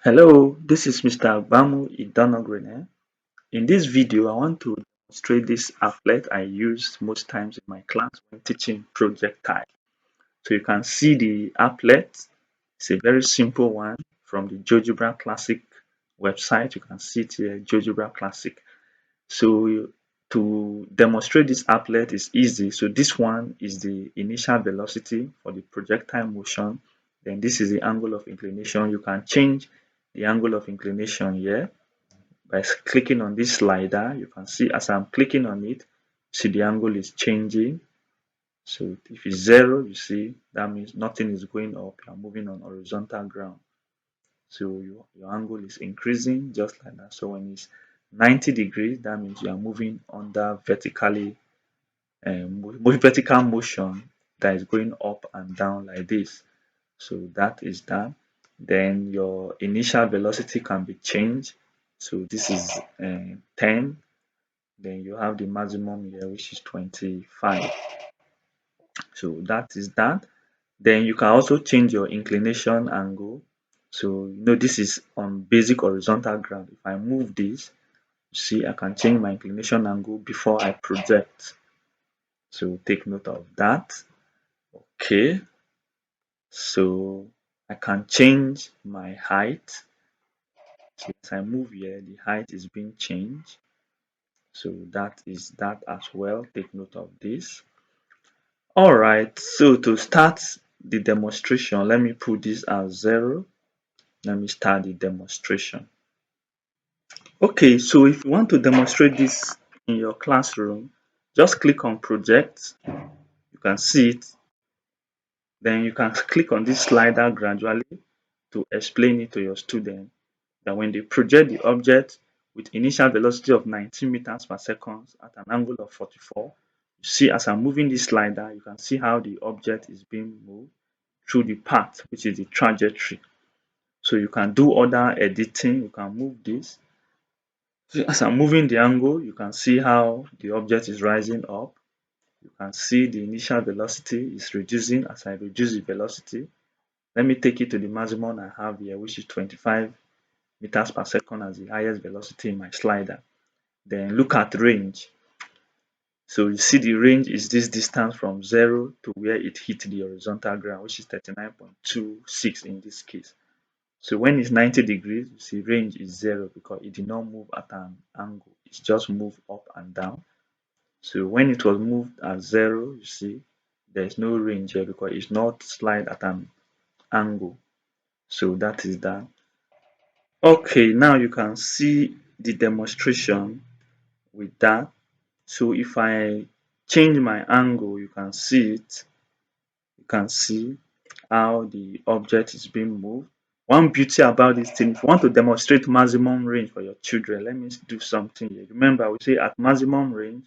Hello, this is Mr. Bamu Idanogrene. In this video, I want to demonstrate this applet I use most times in my class when teaching projectile. So you can see the applet. It's a very simple one from the GeoGebra Classic website. You can see it here, GeoGebra Classic. So to demonstrate this applet is easy. So this one is the initial velocity for the projectile motion. Then this is the angle of inclination. You can change the angle of inclination here by clicking on this slider. You can see as I'm clicking on it, see the angle is changing. So if it's 0, you see that means nothing is going up. You're moving on horizontal ground. So your angle is increasing just like that. So when it's 90 degrees, that means you are moving under vertical motion that is going up and down like this. So that is that. Then your initial velocity can be changed. So this is 10. Then you have the maximum here, which is 25. So that is that. Then you can also change your inclination angle. So this is on basic horizontal ground. If I move this, see I can change my inclination angle before I project. So take note of that. Okay. So I can change my height. So as I move here, the height is being changed. So that is that as well. Take note of this. Alright, so to start the demonstration, let me put this as 0. Let me start the demonstration. Okay, so if you want to demonstrate this in your classroom, just click on project. You can see it. Then you can click on this slider gradually to explain it to your student that when they project the object with initial velocity of 19 meters per second at an angle of 44, you see as I'm moving this slider, you can see how the object is being moved through the path, which is the trajectory. So you can do other editing, you can move this. So as I'm moving the angle, you can see how the object is rising up. You can see the initial velocity is reducing as I reduce the velocity. Let me take it to the maximum I have here, which is 25 meters per second as the highest velocity in my slider. Then look at range. So you see the range is this distance from 0 to where it hit the horizontal ground, which is 39.26 in this case. So when it's 90 degrees, you see range is 0 because it did not move at an angle. It's just moved up and down. So when it was moved at 0, you see there's no range here because it's not slide at an angle. So that is that. Okay, now you can see the demonstration with that. So if I change my angle, you can see it. You can see how the object is being moved. One beauty about this thing, if you want to demonstrate maximum range for your children, let me do something here. Remember, we say at maximum range,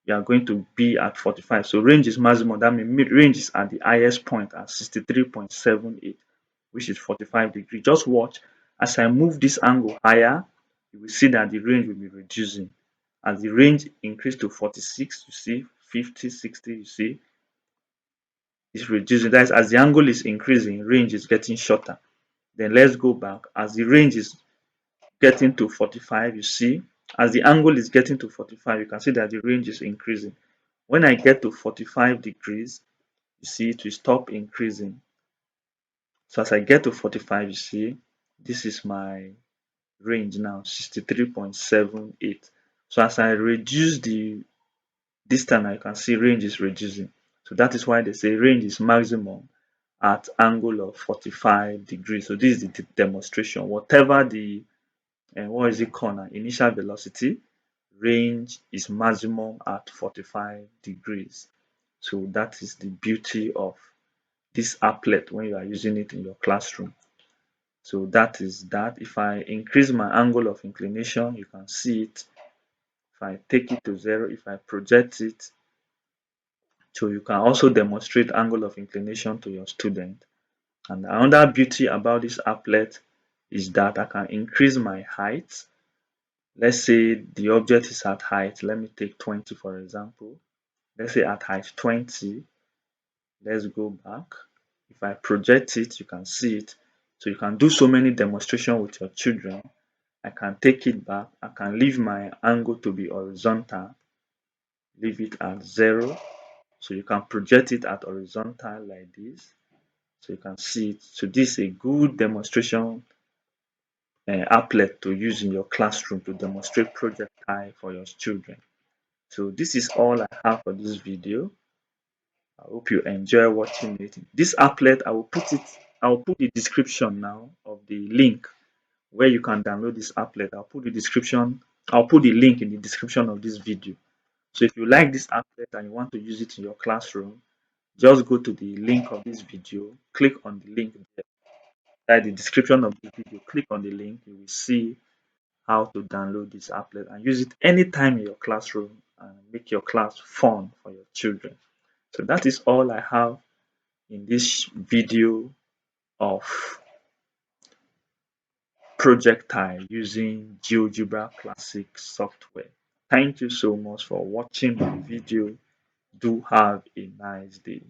you are going to be at 45. So range is maximum. That means range is at the highest point at 63.78, which is 45 degrees. Just watch as I move this angle higher, you will see that the range will be reducing. As the range increase to 46, you see 50, 60, you see it's reducing. That is, as the angle is increasing, range is getting shorter. Then let's go back. As the range is getting to 45, you see, as the angle is getting to 45, you can see that the range is increasing. When I get to 45 degrees, you see it will stop increasing. So as I get to 45, you see, this is my range now, 63.78. So as I reduce the distance, I can see range is reducing. So that is why they say range is maximum at angle of 45 degrees. So this is the demonstration. Whatever the what is it called now? Initial velocity, range is maximum at 45 degrees. So that is the beauty of this applet when you are using it in your classroom. So that is that. If I increase my angle of inclination, you can see it. If I take it to 0, if I project it, so you can also demonstrate angle of inclination to your student. And another beauty about this applet is that I can increase my height. Let's say the object is at height, let me take 20 for example. Let's say at height 20, let's go back. If I project it, you can see it. So you can do so many demonstration with your children. I can take it back. I can leave my angle to be horizontal, leave it at 0. So you can project it at horizontal like this. So you can see it. So this is a good demonstration applet to use in your classroom to demonstrate projectile for your children. So this is all I have for this video. I hope you enjoy watching it. This applet, I will put the description now of the link where you can download this applet. I'll put the link in the description of this video. So if you like this applet and you want to use it in your classroom, just go to the link of this video, click on the link there. At the description of the video, click on the link, you will see how to download this applet and use it anytime in your classroom and make your class fun for your children. So that is all I have in this video of projectile using GeoGebra Classic software. Thank you so much for watching my video. Do have a nice day.